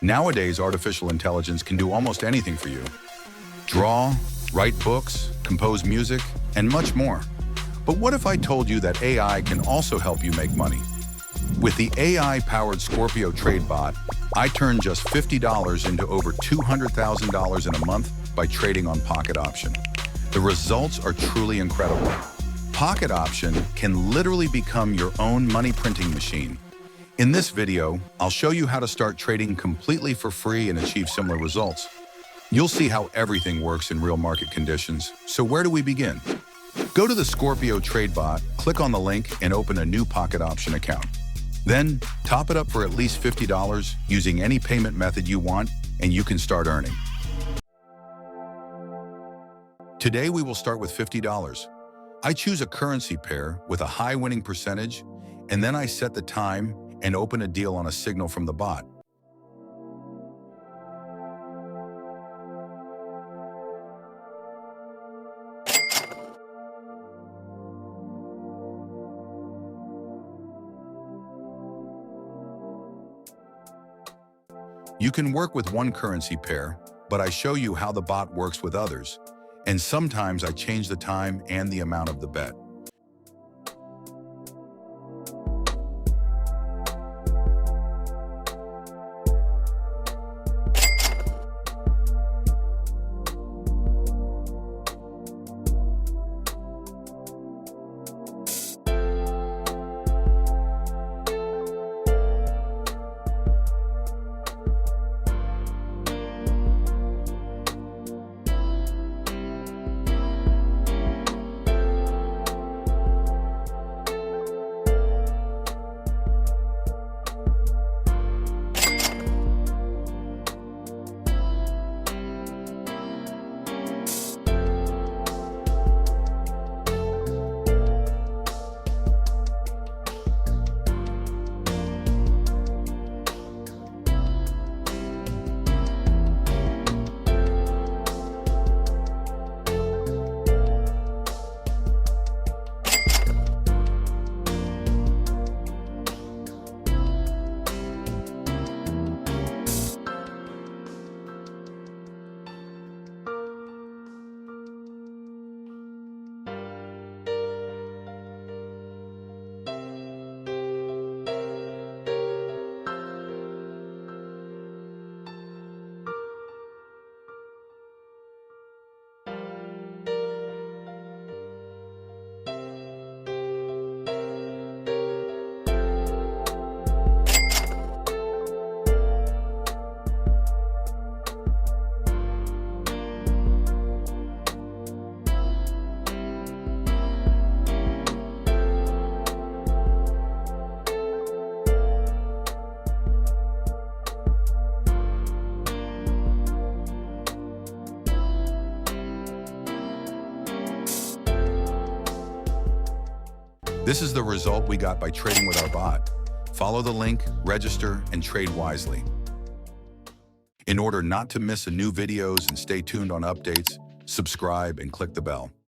Nowadays, artificial intelligence can do almost anything for you. Draw, write books, compose music, and much more. But what if I told you that AI can also help you make money? With the AI-powered Scorpio TradeBot, I turned just $50 into over $200,000 in a month by trading on Pocket Option. The results are truly incredible. Pocket Option can literally become your own money printing machine. In this video, I'll show you how to start trading completely for free and achieve similar results. You'll see how everything works in real market conditions. So where do we begin? Go to the Scorpio TradeBot, click on the link, and open a new Pocket Option account. Then, top it up for at least $50 using any payment method you want, and you can start earning. Today, we will start with $50. I choose a currency pair with a high winning percentage, and then I set the time and open a deal on a signal from the bot. You can work with one currency pair, but I show you how the bot works with others, and sometimes I change the time and the amount of the bet. This is the result we got by trading with our bot. Follow the link, register, and trade wisely. In order not to miss new videos and stay tuned on updates, subscribe and click the bell.